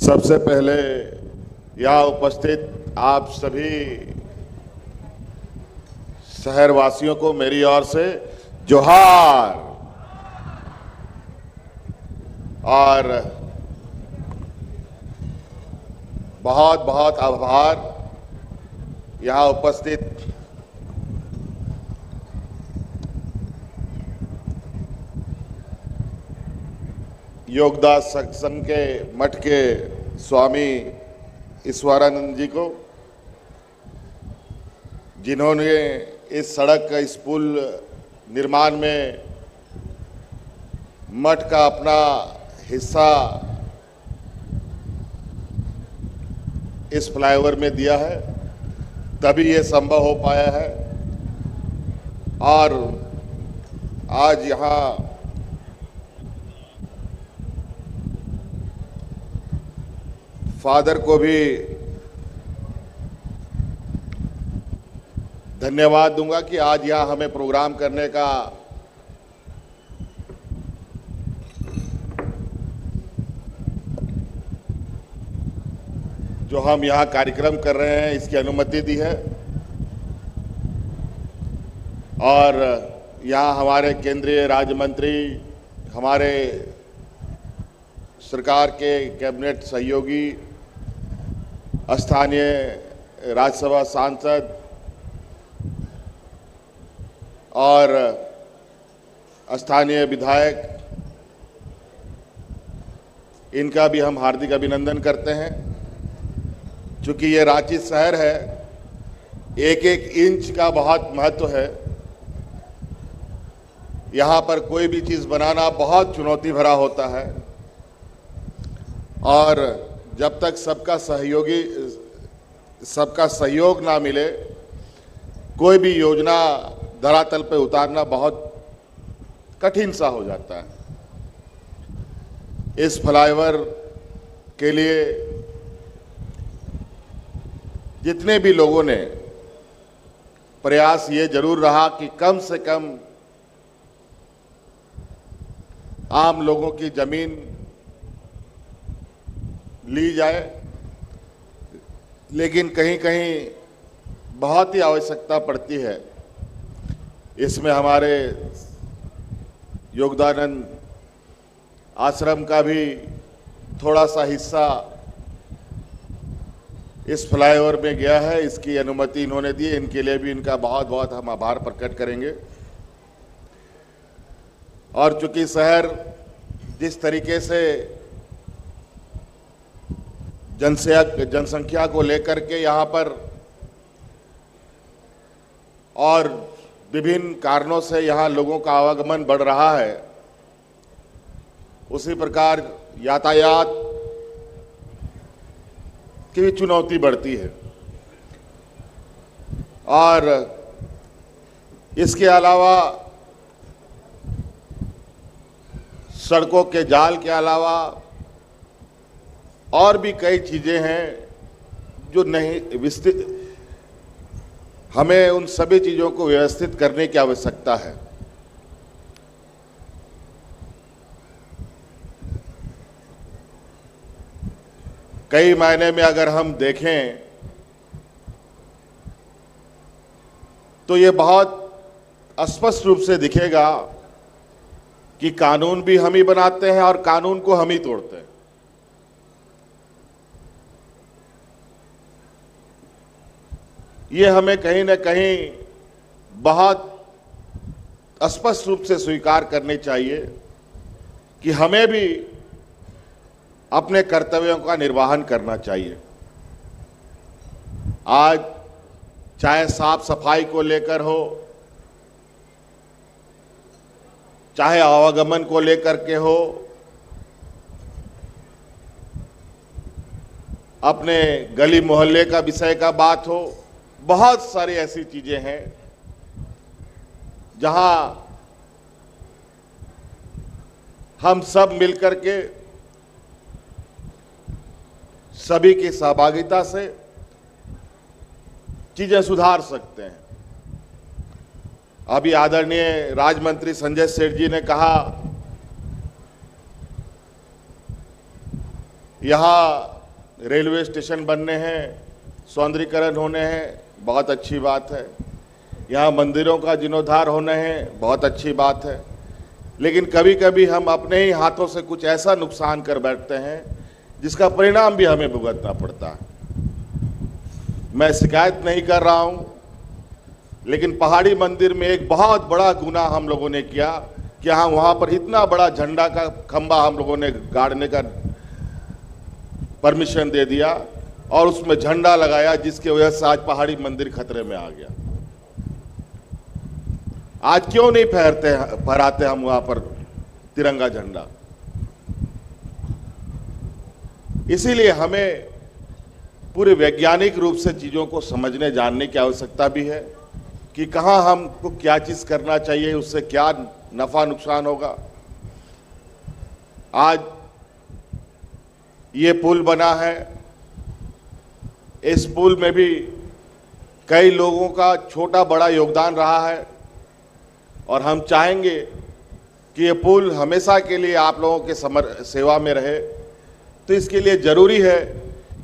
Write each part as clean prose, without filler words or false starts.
सबसे पहले यहाँ उपस्थित आप सभी शहरवासियों को मेरी ओर से जोहार और बहुत बहुत आभार। यहाँ उपस्थित योगदास सत्संग के मठ के स्वामी ईश्वरानंद जी को, जिन्होंने इस सड़क का इस पुल निर्माण में मठ का अपना हिस्सा इस फ्लाईओवर में दिया है, तभी ये संभव हो पाया है। और आज यहाँ फादर को भी धन्यवाद दूंगा कि आज यहाँ हमें प्रोग्राम करने का जो हम यहाँ कार्यक्रम कर रहे हैं इसकी अनुमति दी है। और यहाँ हमारे केंद्रीय राज्य मंत्री, हमारे सरकार के कैबिनेट सहयोगी, स्थानीय राज्यसभा सांसद और स्थानीय विधायक, इनका भी हम हार्दिक अभिनंदन करते हैं। चूंकि ये रांची शहर है, एक एक इंच का बहुत महत्व है। यहाँ पर कोई भी चीज़ बनाना बहुत चुनौती भरा होता है और जब तक सबका सहयोग ना मिले, कोई भी योजना धरातल पे उतारना बहुत कठिन सा हो जाता है। इस फ्लाईओवर के लिए जितने भी लोगों ने प्रयास ये जरूर रहा कि कम से कम आम लोगों की जमीन ली जाए, लेकिन कहीं कहीं बहुत ही आवश्यकता पड़ती है। इसमें हमारे योगदानंद आश्रम का भी थोड़ा सा हिस्सा इस फ्लाईओवर में गया है। इसकी अनुमति इन्होंने दी, इनके लिए भी इनका बहुत बहुत हम आभार प्रकट करेंगे। और चूंकि शहर जिस तरीके से जनसंख्या को लेकर के यहाँ पर और विभिन्न कारणों से यहाँ लोगों का आवागमन बढ़ रहा है, उसी प्रकार यातायात की भी चुनौती बढ़ती है। और इसके अलावा सड़कों के जाल के अलावा और भी कई चीजें हैं जो नहीं विस्तृत, हमें उन सभी चीजों को व्यवस्थित करने की आवश्यकता है। कई मायने में अगर हम देखें तो ये बहुत स्पष्ट रूप से दिखेगा कि कानून भी हम ही बनाते हैं और कानून को हम ही तोड़ते हैं। ये हमें कहीं ना कहीं बहुत स्पष्ट रूप से स्वीकार करनी चाहिए कि हमें भी अपने कर्तव्यों का निर्वहन करना चाहिए। आज चाहे साफ सफाई को लेकर हो, चाहे आवागमन को लेकर के हो, अपने गली मोहल्ले का विषय का बात हो, बहुत सारी ऐसी चीजें हैं जहां हम सब मिलकर के सभी की सहभागिता से चीजें सुधार सकते हैं। अभी आदरणीय राज्य मंत्री संजय सेठ जी ने कहा यहाँ रेलवे स्टेशन बनने हैं, सौंदर्यीकरण होने हैं, बहुत अच्छी बात है। यहाँ मंदिरों का जीर्णोद्धार होने हैं, बहुत अच्छी बात है। लेकिन कभी कभी हम अपने ही हाथों से कुछ ऐसा नुकसान कर बैठते हैं जिसका परिणाम भी हमें भुगतना पड़ता है। मैं शिकायत नहीं कर रहा हूँ, लेकिन पहाड़ी मंदिर में एक बहुत बड़ा गुनाह हम लोगों ने किया कि हाँ, वहाँ पर इतना बड़ा झंडा का खंबा हम लोगों ने गाड़ने का परमिशन दे दिया और उसमें झंडा लगाया, जिसकी वजह से आज पहाड़ी मंदिर खतरे में आ गया। आज क्यों नहीं फहराते हम वहां पर तिरंगा झंडा? इसीलिए हमें पूरे वैज्ञानिक रूप से चीजों को समझने जानने की आवश्यकता भी है कि कहां हमको क्या चीज करना चाहिए, उससे क्या नफा नुकसान होगा। आज ये पुल बना है, इस पुल में भी कई लोगों का छोटा बड़ा योगदान रहा है और हम चाहेंगे कि ये पुल हमेशा के लिए आप लोगों के सेवा में रहे। तो इसके लिए ज़रूरी है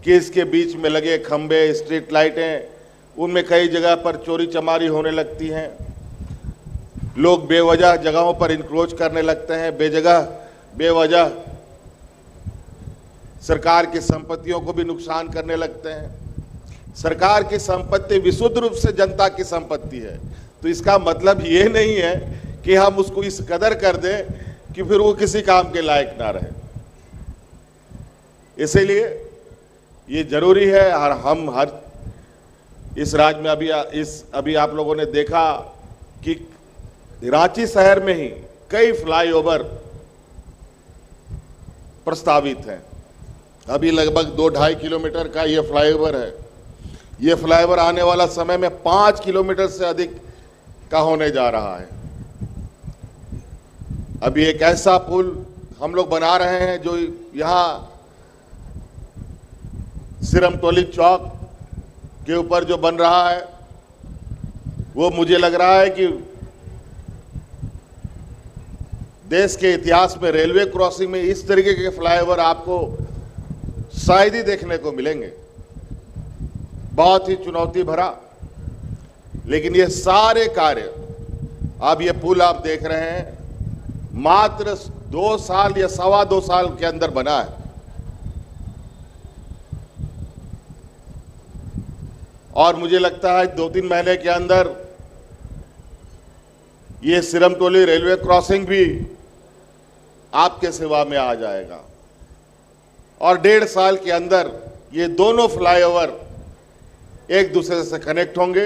कि इसके बीच में लगे खंबे, स्ट्रीट लाइटें, उनमें कई जगह पर चोरी चमारी होने लगती हैं। लोग बेवजह जगहों पर इंक्रोच करने लगते हैं, बेवजह सरकार की संपत्तियों को भी नुकसान करने लगते हैं। सरकार की संपत्ति विशुद्ध रूप से जनता की संपत्ति है, तो इसका मतलब ये नहीं है कि हम उसको इस कदर कर दें कि फिर वो किसी काम के लायक ना रहे। इसीलिए ये जरूरी है। और हम हर इस राज्य में अभी आप लोगों ने देखा कि रांची शहर में ही कई फ्लाईओवर प्रस्तावित हैं। अभी लगभग 2-2.5 किलोमीटर का ये फ्लाईओवर है। ये फ्लाईओवर आने वाला समय में 5 किलोमीटर से अधिक का होने जा रहा है। अभी एक ऐसा पुल हम लोग बना रहे हैं जो यहाँ सिरमतोली चौक के ऊपर जो बन रहा है, वो मुझे लग रहा है कि देश के इतिहास में रेलवे क्रॉसिंग में इस तरीके के फ्लाईओवर आपको शायद ही देखने को मिलेंगे। बहुत ही चुनौती भरा, लेकिन ये सारे कार्य, अब ये पुल आप देख रहे हैं, मात्र 2 साल या 2.25 साल के अंदर बना है। और मुझे लगता है 2-3 महीने के अंदर ये सिरमतोली रेलवे क्रॉसिंग भी आपके सेवा में आ जाएगा और 1.5 साल के अंदर ये दोनों फ्लाईओवर एक दूसरे से कनेक्ट होंगे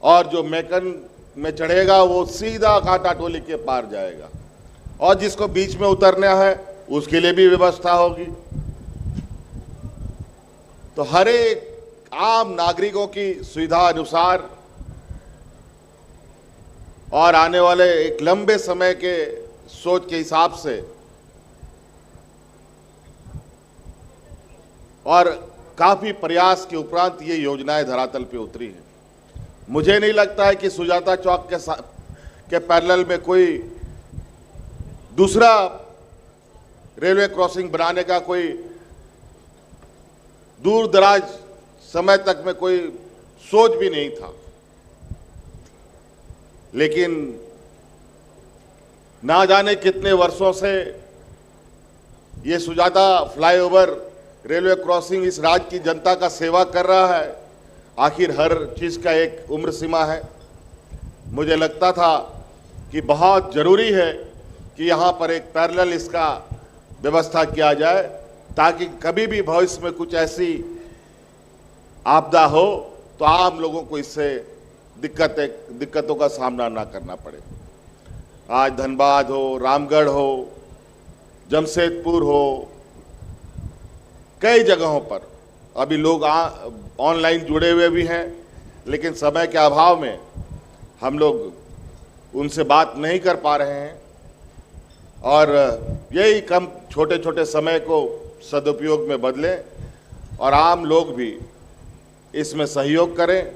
और जो मेकन में चढ़ेगा वो सीधा कांटा टोली के पार जाएगा और जिसको बीच में उतरना है उसके लिए भी व्यवस्था होगी। तो हर एक आम नागरिकों की सुविधा अनुसार और आने वाले एक लंबे समय के सोच के हिसाब से और काफी प्रयास के उपरांत ये योजनाएं धरातल पे उतरी हैं। मुझे नहीं लगता है कि सुजाता चौक के पैरेलल में कोई दूसरा रेलवे क्रॉसिंग बनाने का कोई दूर दराज समय तक में कोई सोच भी नहीं था। लेकिन ना जाने कितने वर्षों से ये सुजाता फ्लाईओवर रेलवे क्रॉसिंग इस राज्य की जनता का सेवा कर रहा है। आखिर हर चीज़ का एक उम्र सीमा है। मुझे लगता था कि बहुत ज़रूरी है कि यहाँ पर एक पैरेलल इसका व्यवस्था किया जाए ताकि कभी भी भविष्य में कुछ ऐसी आपदा हो तो आम लोगों को इससे दिक्कतों का सामना ना करना पड़े। आज धनबाद हो, रामगढ़ हो, जमशेदपुर हो, कई जगहों पर अभी लोग ऑनलाइन जुड़े हुए भी हैं, लेकिन समय के अभाव में हम लोग उनसे बात नहीं कर पा रहे हैं और यही कम छोटे छोटे समय को सदुपयोग में बदलें और आम लोग भी इसमें सहयोग करें।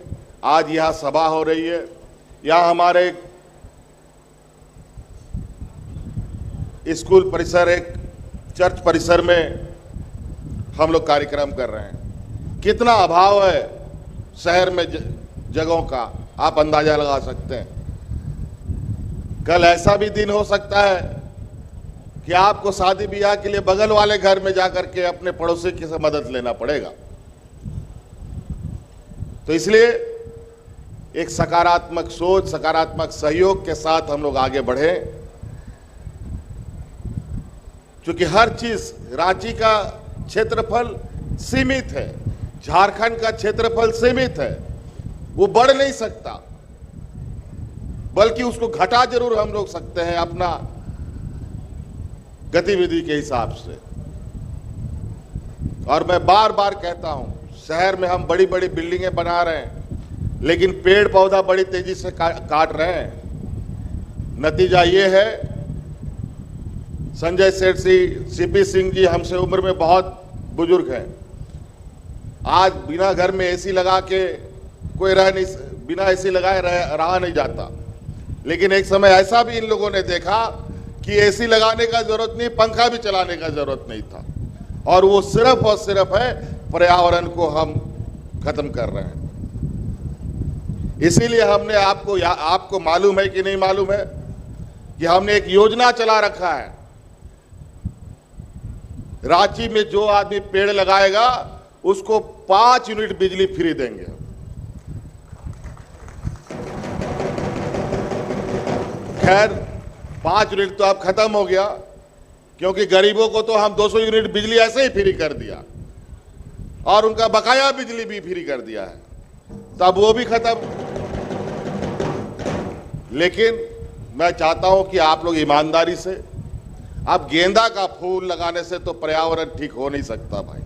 आज यहाँ सभा हो रही है, यहाँ हमारे स्कूल परिसर एक चर्च परिसर में हम लोग कार्यक्रम कर रहे हैं। कितना अभाव है शहर में जगहों का, आप अंदाजा लगा सकते हैं। कल ऐसा भी दिन हो सकता है कि आपको शादी ब्याह के लिए बगल वाले घर में जाकर के अपने पड़ोसी की से मदद लेना पड़ेगा। तो इसलिए एक सकारात्मक सोच, सकारात्मक सहयोग के साथ हम लोग आगे बढ़े, क्योंकि हर चीज, रांची का क्षेत्रफल सीमित है, झारखंड का क्षेत्रफल सीमित है, वो बढ़ नहीं सकता, बल्कि उसको घटा जरूर हम लोग सकते हैं अपना गतिविधि के हिसाब से। और मैं बार बार कहता हूं, शहर में हम बड़ी बड़ी बिल्डिंगें बना रहे हैं, लेकिन पेड़ पौधा बड़ी तेजी से काट रहे हैं। नतीजा ये है, संजय सेठ जी, सीपी सिंह जी हमसे उम्र में बहुत बुजुर्ग हैं। आज बिना घर में एसी लगा के कोई बिना एसी लगाए रहा नहीं जाता। लेकिन एक समय ऐसा भी इन लोगों ने देखा कि एसी लगाने का जरूरत नहीं, पंखा भी चलाने का जरूरत नहीं था, और वो सिर्फ और सिर्फ है पर्यावरण को हम खत्म कर रहे हैं। इसीलिए हमने आपको मालूम है कि नहीं मालूम है कि हमने एक योजना चला रखा है। रांची में जो आदमी पेड़ लगाएगा उसको 5 यूनिट बिजली फ्री देंगे। खैर 5 यूनिट तो अब खत्म हो गया, क्योंकि गरीबों को तो हम 200 यूनिट बिजली ऐसे ही फ्री कर दिया, और उनका बकाया बिजली भी फ्री कर दिया है, तब वो भी खत्म। लेकिन मैं चाहता हूं कि आप लोग ईमानदारी से, अब गेंदा का फूल लगाने से तो पर्यावरण ठीक हो नहीं सकता भाई,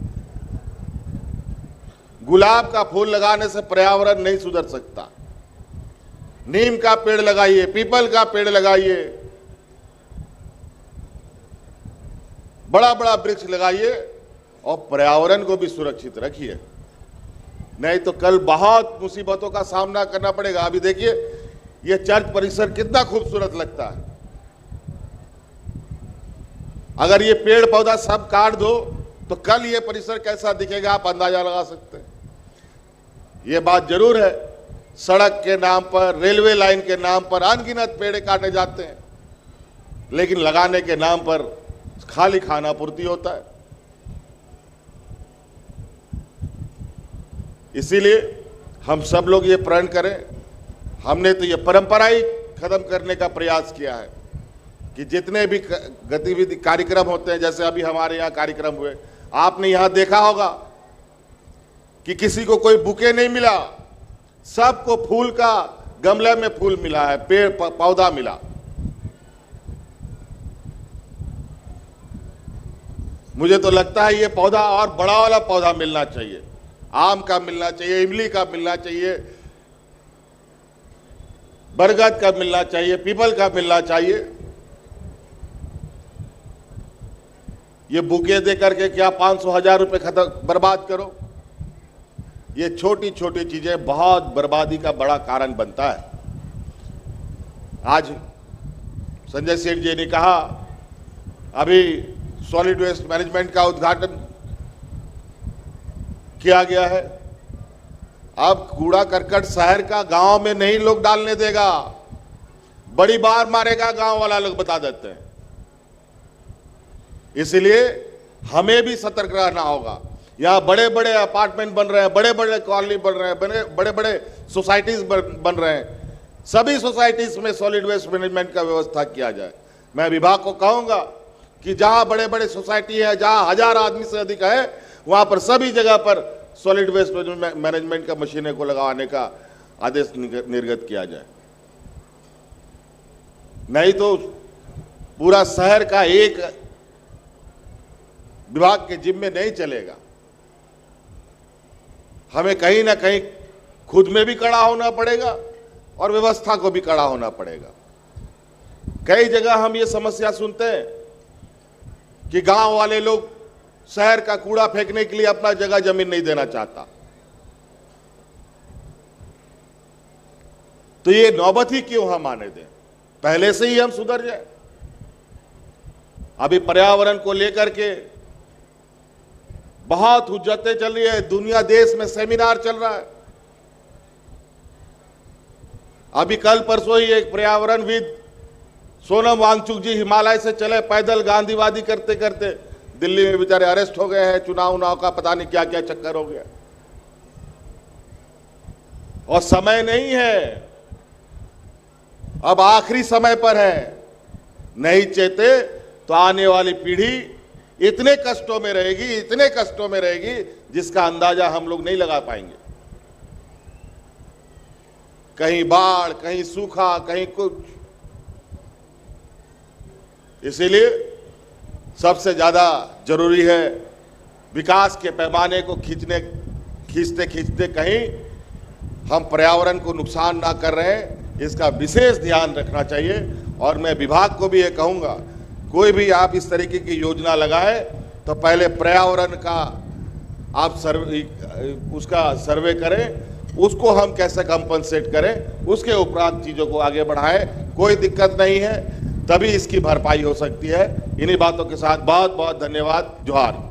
गुलाब का फूल लगाने से पर्यावरण नहीं सुधर सकता। नीम का पेड़ लगाइए, पीपल का पेड़ लगाइए, बड़ा बड़ा वृक्ष लगाइए और पर्यावरण को भी सुरक्षित रखिए, नहीं तो कल बहुत मुसीबतों का सामना करना पड़ेगा। अभी देखिए ये चर्च परिसर कितना खूबसूरत लगता है, अगर ये पेड़ पौधा सब काट दो तो कल ये परिसर कैसा दिखेगा आप अंदाजा लगा सकते हैं। ये बात जरूर है, सड़क के नाम पर, रेलवे लाइन के नाम पर अनगिनत पेड़ काटे जाते हैं, लेकिन लगाने के नाम पर खाली खाना पूर्ति होता है। इसीलिए हम सब लोग ये प्रण करें। हमने तो ये परंपरा ही खत्म करने का प्रयास किया है कि जितने भी गतिविधि कार्यक्रम होते हैं, जैसे अभी हमारे यहाँ कार्यक्रम हुए, आपने यहाँ देखा होगा कि किसी को कोई बुके नहीं मिला, सबको फूल का गमले में फूल मिला है, पेड़ पौधा मिला। मुझे तो लगता है ये पौधा और बड़ा वाला पौधा मिलना चाहिए, आम का मिलना चाहिए, इमली का मिलना चाहिए, बरगद का मिलना चाहिए, पीपल का मिलना चाहिए। ये बुके दे करके क्या 500-1000 रुपए बर्बाद करो। ये छोटी छोटी चीजें बहुत बर्बादी का बड़ा कारण बनता है। आज संजय सेठ जी ने कहा, अभी सॉलिड वेस्ट मैनेजमेंट का उद्घाटन किया गया है। अब कूड़ा करकट शहर का गांव में नहीं लोग डालने देगा, बड़ी बार मारेगा गांव वाला लोग बता देते हैं। इसलिए हमें भी सतर्क रहना होगा। यहाँ बड़े बड़े अपार्टमेंट बन रहे हैं, बड़े बड़े कॉलोनी बन रहे हैं, बड़े बड़े सोसाइटीज बन रहे हैं। सभी सोसाइटीज में सॉलिड वेस्ट मैनेजमेंट का व्यवस्था किया जाए। मैं विभाग को कहूंगा कि जहां बड़े बड़े सोसाइटी है, जहां 1000 आदमी से अधिक है, वहां पर सभी जगह पर सॉलिड वेस्ट मैनेजमेंट का मशीनें को लगाने का आदेश निर्गत किया जाए। नहीं तो पूरा शहर का एक विभाग के जिम्मे नहीं चलेगा। हमें कहीं ना कहीं खुद में भी कड़ा होना पड़ेगा और व्यवस्था को भी कड़ा होना पड़ेगा। कई जगह हम ये समस्या सुनते हैं कि गांव वाले लोग शहर का कूड़ा फेंकने के लिए अपना जगह जमीन नहीं देना चाहता। तो ये नौबत ही क्यों हम आने दें, पहले से ही हम सुधर जाए। अभी पर्यावरण को लेकर के बहुत हुज्जतें चल रही है, दुनिया देश में सेमिनार चल रहा है। अभी कल परसों ही एक पर्यावरणविद सोनम वांगचुक जी हिमालय से चले पैदल, गांधीवादी करते करते दिल्ली में बेचारे अरेस्ट हो गए हैं। चुनाव का पता नहीं क्या क्या चक्कर हो गया। और समय नहीं है, अब आखिरी समय पर है। नहीं चेते तो आने वाली पीढ़ी इतने कष्टों में रहेगी, इतने कष्टों में रहेगी जिसका अंदाजा हम लोग नहीं लगा पाएंगे। कहीं बाढ़, कहीं सूखा, कहीं कुछ। इसीलिए सबसे ज्यादा जरूरी है विकास के पैमाने को खींचते खींचते कहीं हम पर्यावरण को नुकसान ना कर रहे हैं, इसका विशेष ध्यान रखना चाहिए। और मैं विभाग को भी ये कहूँगा, कोई भी आप इस तरीके की योजना लगाए तो पहले पर्यावरण का आप उसका सर्वे करें, उसको हम कैसे कंपनसेट करें, उसके उपरांत चीज़ों को आगे बढ़ाएं। कोई दिक्कत नहीं है, तभी इसकी भरपाई हो सकती है। इन्हीं बातों के साथ बहुत बहुत धन्यवाद। जोहार।